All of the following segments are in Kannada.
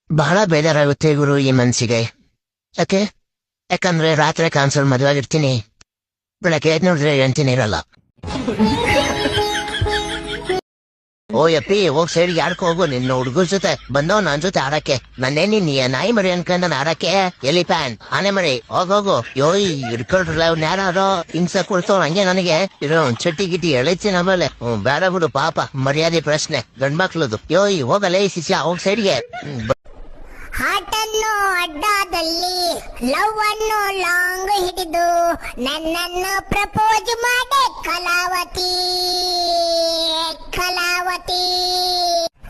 ಬಹಳ ಬೇಜಾರಾಗುತ್ತೆ ಗುರು ಈ ಮನ್ಸಿಗೆ. ಯಾಕೆ? ಯಾಕಂದ್ರೆ ರಾತ್ರಿ ಕಾನ್ಸಲ್ ಮದುವೆ ಆಗಿರ್ತೀನಿ, ಬೆಳಗ್ಗೆ ಎದ್ದು ನೋಡಿದ್ರೆ ಹೆಂಡ್ತಿನೇ ಇರಲ್ಲ. ಓ ಯಪ್ಪಿ, ಹೋಗ್ ಸೈಡ್ ಯಾಡ್ಕೊ ಹೋಗು. ನಿನ್ನ ಹುಡುಗರ ಜೊತೆ ಬಂದವ್ ನನ್ ಜೊತೆ ಆಡಕ್ಕೆ. ನನ್ನೇನಿ ನೀ ನಾಯಿ ಮರಿ ಅನ್ಕೊಂಡ ಆಡಕ್ಕೆ? ಎಲಿಫ್ಯಾಂಟ್ ಆನೆ ಮರಿ, ಹೋಗೋಗು. ಯೋಯ್ ಹಿಡ್ಕೊಳ್ರಲ್ಲ ಅವ್ನ ಯಾರೋ ಹಿಂಸೆ ಕೊಡ್ತವ್ ಹಂಗೆ ನನಗೆ. ಇರೋ ಚಟ್ಟಿ ಗಿಟ್ಟಿ ಎಳಿತೀನಿ ಆಮೇಲೆ. ಬೇಡ ಬಿಡು ಪಾಪ, ಮರ್ಯಾದೆ ಪ್ರಶ್ನೆ ಗಂಡ್ಮಕ್ಳದು. ಯೋಯ್ ಹೋಗಲ್ಲ ಈ ಶಿಷ್ಯ, ಹೋಗ್ ಸೈಡ್ಗೆ. ಹಾಟನ್ನು ಅಡ್ಡಾದಲ್ಲಿ ಲವ್ ಅನ್ನು ಲಾಂಗ್ ಹಿಡಿದು ನನ್ನನ್ನು ಪ್ರಪೋಸ್ ಮಾಡೆ ಕಲಾವತಿ.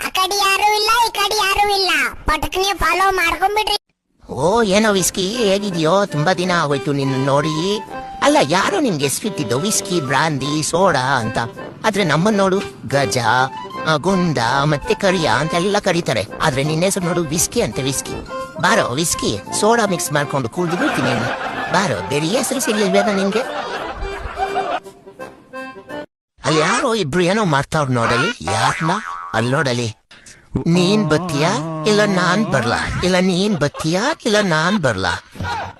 ಆ ಕಡೆ ಯಾರು ಇಲ್ಲ, ಈ ಕಡೆ ಯಾರು ಇಲ್ಲ, ಪಟಕ್ನೆ ಫಾಲೋ ಮಾಡ್ಕೊಂಡ್ಬಿಡ್ರಿ. ಓ ಏನೋ ವಿಸ್ಕಿ, ಹೇಗಿದ್ಯೋ? ತುಂಬಾ ದಿನ ಆಗೋಯ್ತು ನಿನ್ನ ನೋಡಿ. ಅಲ್ಲ, ಯಾರೋ ನಿಮ್ಗೆ ಹೆಸರಿಟ್ಟಿದ್ದು ವಿಸ್ಕಿ, ಬ್ರಾಂದಿ, ಸೋಡಾ ಅಂತ. ಆದ್ರೆ ನಮ್ಮನ್ನ ನೋಡು, ಗಜ, ಗುಂಡ ಮತ್ತೆ ಕರಿಯ ಅಂತೆಲ್ಲ ಕರೀತಾರೆ. ಆದ್ರೆ ನಿನ್ನ ಹೆಸರು ನೋಡು, ವಿಸ್ಕಿ ಅಂತೆ. ವಿಸ್ಕಿ ಬಾರೋ, ವಿಸ್ಕಿ ಸೋಡಾ ಮಿಕ್ಸ್ ಮಾಡ್ಕೊಂಡು ಕುಡಿದು ಬಿಡ್ತೀನಿ. ಬಾರೋ, ಬೇರೆ ಹೆಸರು ಸಿಗ್ಲಿಲ್ವೇನೋ ನಿನ್ಗೆ? ಅಲ್ಲಿ ಯಾರೋ ಇಬ್ರು ಏನೋ ಮಾಡ್ತಾವ್ರು ನೋಡಲಿ. ಯಾರನ್ನ? ಅಲ್ಲಿ ನೋಡಲಿ. ನೀನ್ ಬತ್ತೀಯಾ ಇಲ್ಲ ನಾನ್ ಬರ್ಲಾ? ಇಲ್ಲ ನೀನ್ ಬತ್ತೀಯಾ ಇಲ್ಲ ನಾನ್ ಬರ್ಲಾ?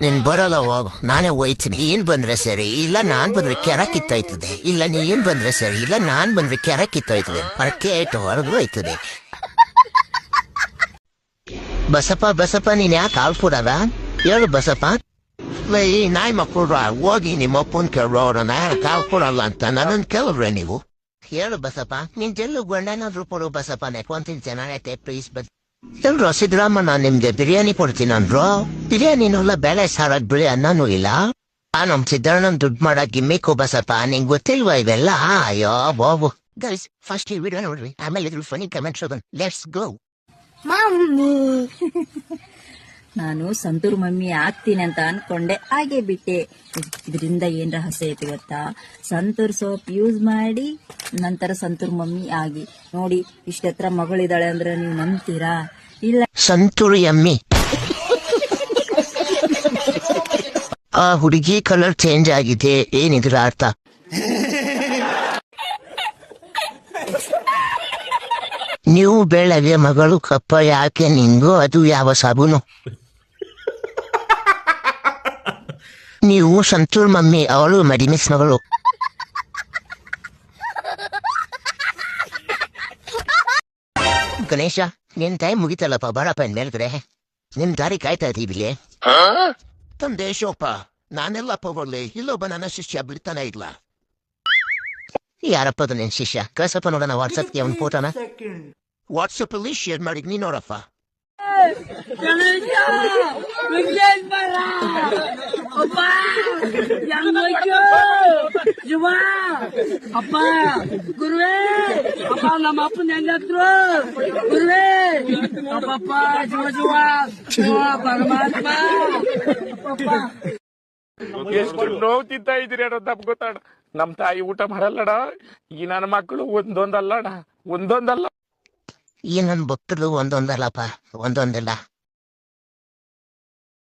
ನೀನ್ ಬರಲ್ಲ, ಹೋಗು, ನಾನೇ ಹೋಯ್ತೀನಿ. ನೀನ್ ಬಂದ್ರೆ ಸರಿ, ಇಲ್ಲ ನಾನ್ ಬಂದ್ರೆ ಕೆರ ಕಿತ್ತೋಯ್ತದೆ. ಇಲ್ಲ ನೀನ್ ಬಂದ್ರೆ ಸರಿ, ಇಲ್ಲ ನಾನ್ ಬಂದ್ರೆ ಕೆರ ಕಿತ್ತೋಯ್ತದೆ. ಪರಕೇಟು ಹೊರಗು ಹೋಯ್ತದೆ. ಬಸಪ್ಪ ನೀನ್ ಯಾಕೆ ಕಾಲ್ಪುರದ? ಹೇಳು ಬಸಪ್ಪ. ಈ ನಾಯಿ ಮಕ್ಕಳು ಹೋಗಿ ನಿಮ್ಮ ಅಪ್ಪನ್ ಕೇಳೋರನ್ನ ಕಾಲ್ಪುರಲ್ಲ ಅಂತ ನನ್ನನ್ ಕೇಳಿದ್ರೆ ನೀವು? ಹೇಳು ಬಸಪ್ಪ, ನಿನ್ ಜಲ್ಲು ಗಂಡನಾದ್ರು ಕೊಡು ಬಸಪ್ಪ, ನೆಕ್ಕೊಂತೀನಿ ಚೆನ್ನಾಗೈತೆ ಪ್ಲೀಸ್. ಎಲ್ರೋ ಸಿದ್ದರಾಮಣ್ಣ ನಿಮ್ಗೆ ಬಿರಿಯಾನಿ ಕೊಡ್ತೀನಿ ಅಂದ್ರು. ಬಿರಿಯಾನಿನಲ್ಲ, ಬೇಳೆ ಸಾರಾದ್ ಬಿಳಿ ಅನ್ನನೂ ಇಲ್ಲ. ನಮ್ ಸಿದ್ದರಾಮಣ್ಣ ದುಡ್ಡು ಮಾಡಕ್ ಗಿಮ್ಮಿಕ್ಕು ಬಸಪ್ಪ, ನಿಂಗ್ ಗೊತ್ತಿಲ್ವಾ ಇವೆಲ್ಲ? ಅಯ್ಯೋ ಬಾಬು. ಗೈಸ್, ಫಸ್ಟ್ ಈ ವಿಡಿಯೋ ನೋಡ್ರಿ, ಆಮೇಲೆ ಇದ್ರ ಫನಿ ಕಮೆಂಟ್ಸ್ ಓದನ್. Let's go. ನಾನು ಸಂತೂರ್ ಮಮ್ಮಿ ಆಗ್ತೀನಿ ಅಂತ ಅನ್ಕೊಂಡೆ, ಹಾಗೆ ಬಿಟ್ಟೆ. ಇದರಿಂದ ಏನ್ ರಹಸ್ಯ ಐತಿ ಗೊತ್ತಾ? ಸಂತೂರ್ ಸೋಪ್ ಯೂಸ್ ಮಾಡಿ ನಂತರ ಸಂತೂರ್ ಮಮ್ಮಿ ಆಗಿ ನೋಡಿ. ಇಷ್ಟತ್ರ ಮಗಳಿದ್ದಾಳೆ ಅಂದ್ರೆ ನೀವು ನಂಬ್ತೀರಾ? ಇಲ್ಲ. ಸಂತೂರ್ ಯಮ್ಮಿ. ಆ ಹುಡುಗಿ ಕಲರ್ ಚೇಂಜ್ ಆಗಿದೆ, ಏನಿದ್ರ ಅರ್ಥ? ನೀವು ಬೆಳಗ್ಗೆ ಮಗಳು ಕಪ್ಪ ಯಾಕೆ ನಿಂಗು? ಅದು ಯಾವ ಸಾಬೂನು? ನೀವು ಸಂತೂರ್ ಮಮ್ಮಿ, ಅವಳು ಮಡಿಮಿಸ್ ಮಗಳು. ಗಣೇಶ, ನಿನ್ ಟೈಮ್ ಮುಗಿತಲ್ಲಪ್ಪ, ಬಾರಪ್ಪ ಮೇಲ್ಗಡೆ. ನಿಮ್ ದಾರಿ ಕಾಯ್ತಾ ಇದೀವಿ. ತಂದೆ ಶೋಪ, ನಾನೆಲ್ಲಪ್ಪ ಬರ್ಲಿ, ಇಲ್ಲೊಬ್ಬ ನನ್ನ ಶಿಷ್ಯ ಬಿಡ್ತಾನೆ ಇಲ್ಲ. ಯಾರಪ್ಪ ಅದು ನಿನ್ ಶಿಷ್ಯ? ಕಳ್ಸಪ್ಪ ನೋಡೋಣ ವಾಟ್ಸಪ್ಗೆ ಒಂದು ಫೋಟೋನ. ವಾಟ್ಸಪ್ ಅಲ್ಲಿ ಶೇರ್ ಮಾಡಿ ನೀ ನೋಡಪ್ಪ. ಅಪ್ಪ ಗುರುವೇ, ಅಪ್ಪ ನಮ್ಮ ಅಪ್ಪನ ಹೆಂಗತ್ರು ಗುರುವೇ, ಅಪ್ಪಪ್ಪ ಶಿವ ಪರಮಾತ್ಮ. ಎಷ್ಟು ನೋವು ತಿಂತಾ ಇದ್ದೀರಿ ಅನ್ನೋದು ನಮ್ಗೆ ಗೊತ್ತಾಡ. ನಮ್ ತಾಯಿ ಊಟ ಮಾಡಲ್ಲಡ, ಈ ನನ್ನ ಮಕ್ಕಳು ಒಂದೊಂದಲ್ಲ. ಈ ನನ್ ಭಕ್ತರು ಒಂದೊಂದಲ್ಲಪ್ಪ, ಒಂದೊಂದಿಲ್ಲ.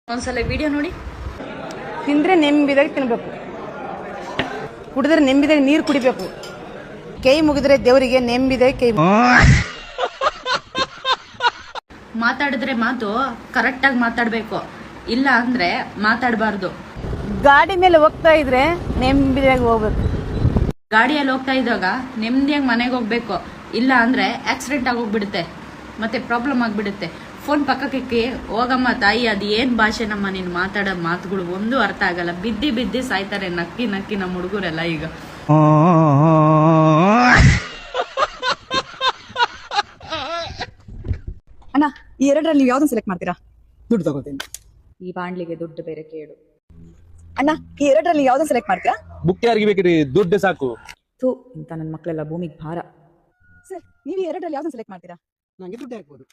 ಒಂದ್ಸಲ ವಿಡಿಯೋ ನೋಡಿ. ತಿಂದ್ರೆ ನೆಮ್ಮದಿಯಾಗಿ ತಿನ್ಬೇಕು, ಕುಡಿದ್ರೆ ನೆಮ್ಮದಿಯಾಗಿ ನೀರು ಕುಡಿಬೇಕು, ಕೈ ಮುಗಿದ್ರೆ ದೇವರಿಗೆ ನೆಮ್ಮದಿಯಾಗಿ ಕೈ. ಮಾತಾಡಿದ್ರೆ ಮಾತು ಕರೆಕ್ಟಾಗಿ ಮಾತಾಡ್ಬೇಕು, ಇಲ್ಲ ಅಂದ್ರೆ ಮಾತಾಡಬಾರ್ದು. ಗಾಡಿ ಮೇಲೆ ಹೋಗ್ತಾ ಇದ್ರೆ ನೆಮ್ಮದಿಯಾಗಿ ಹೋಗ್ಬೇಕು. ಗಾಡಿಯಲ್ಲಿ ಹೋಗ್ತಾ ಇದ್ದಾಗ ನೆಮ್ಮದಿಯಾಗಿ ಮನೆಗೆ ಹೋಗ್ಬೇಕು, ಇಲ್ಲ ಅಂದ್ರೆ ಆಕ್ಸಿಡೆಂಟ್ ಆಗೋಗ್ಬಿಡುತ್ತೆ, ಮತ್ತೆ ಪ್ರಾಬ್ಲಮ್ ಆಗ್ಬಿಡುತ್ತೆ. ಫೋನ್ ಪಕ್ಕಕ್ಕೆ ಹೋಗಮ್ಮ ತಾಯಿ, ಅದು ಏನ್ ಭಾಷೆ ನಮ್ಮ ನೀನು ಮಾತಾಡೋ ಮಾತುಗಳು ಒಂದು ಅರ್ಥ ಆಗಲ್ಲ. ಬಿದ್ದಿ ಸಾಯ್ತಾರೆ ನಕ್ಕಿ ನಮ್ಮ ಹುಡುಗರೆಲ್ಲ ಈಗ. ಅಣ್ಣ, ಈ ಎರಡರಲ್ಲಿ ನೀವು ಯಾವ್ದನ್ನ ಸೆಲೆಕ್ಟ್ ಮಾಡ್ತೀರಾ? ದುಡ್ಡು ತಗೋತೀನಿ. ಈ ಬಾಂಡ್ಲಿಗೆ ದುಡ್ಡು ಬೇರೆ ಕೇಳು. ಅಣ್ಣ, ಈ ಎರಡರಲ್ಲಿ ಯಾವ್ದನ್ನ ಸೆಲೆಕ್ಟ್ ಮಾಡ್ತೀರಾ? ಬುಕ್ ಯಾರಿಗೆ ಬೇಕ್ರಿ? ದುಡ್ಡು ಸಾಕು. ಇಂತ ನನ್ನ ಮಕ್ಕಳೆಲ್ಲ ಭೂಮಿಗೆ ಭಾರ. ಸರ್, ನೀವು ಎರಡರಲ್ಲಿ ಯಾವ್ದನ್ನ ಸೆಲೆಕ್ಟ್ ಮಾಡ್ತೀರಾ? ನಂಗೆ ದುಡ್ಡು ಹಾಕ್ಬೋದು.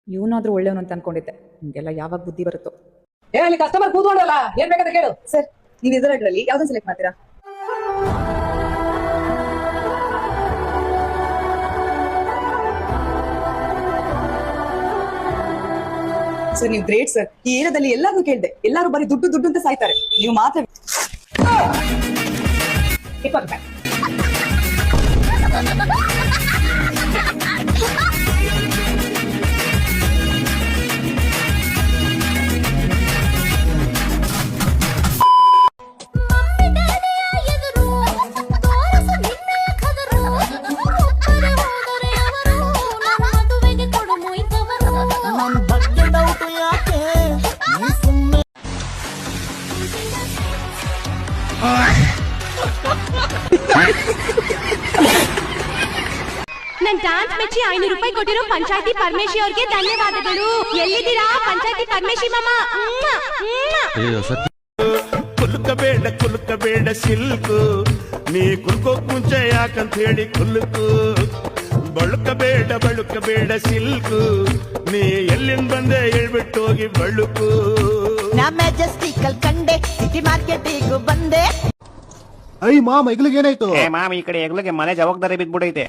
ಇವನಾದ್ರೂ ಒಳ್ಳೆಯವನು ಅಂತ ಅನ್ಕೊಂಡಿದ್ದೆ, ನಿಮ್ಗೆಲ್ಲ ಯಾವಾಗ ಬುದ್ಧಿ ಬರುತ್ತೋ. ಅಲ್ಲಿ ಕಸ್ಟಮರ್ ಕೂತ್ಕೊಂಡಲ್ಲ, ಏನ್ ಬೇಕಾದ್ರೆ ಕೇಳು. ಸರ್, ನೀವು ಇದರಲ್ಲಿ ಯಾವ್ದನ್ನ ಸೆಲೆಕ್ಟ್ ಮಾಡ್ತೀರಾ? ಸರ್, ನೀವು ಗ್ರೇಟ್ ಸರ್. ಈ ಏರಿಯಾದಲ್ಲಿ ಎಲ್ಲಾರು ಕೇಳಿದೆ, ಎಲ್ಲಾರು ಬರೀ ದುಡ್ಡು ಅಂತ ಸಾಯ್ತಾರೆ, ನೀವು ಮಾತ್ರ. ಮೆಚ್ಚಿ 500 ರೂಪಾಯಿ ಕೊಟ್ಟಿರೋ ಪಂಚಾಯತಿ ಪರಮೇಶಿ ಅವ್ರಿಗೆ ಧನ್ಯವಾದಗಳು. ಎಲ್ಲಿದ್ದೀರಾ ಪಂಚಾಯತಿ ಪರಮೇಶಿ ಮಾಮ? ಕುಲುಕಬೇಡ ಸಿಲ್ಕು, ನೀ ಕುಲ್ಕೋಕ್ ಮುಂಚೆ ಯಾಕಂತ ಹೇಳಿ ಕುಲುಕು. ಬಳುಕಬೇಡ ಸಿಲ್ಕು, ನೀ ಎಲ್ಲಿಂದ ಬಂದೆ ಹೇಳ್ಬಿಟ್ಟು ಹೋಗಿ ಬಳುಕು. ನಾ ಮೆಜೆಸ್ಟಿಕಲ್ ಕಂಡೆ, ಸಿಟಿ ಮಾರ್ಕೆಟಿಗೂ ಬಂದೆ. ಅಯ್ಯ ಮಾಮ ಈಗಲಿಗೆ ಏನಾಯ್ತು? ಮಾಮ ಈ ಕಡೆ ಎಗ್ಲಿಗೆ ಮನೆ ಜವಾಬ್ದಾರಿ ಬಿದ್ಬಿಡೈತೆ.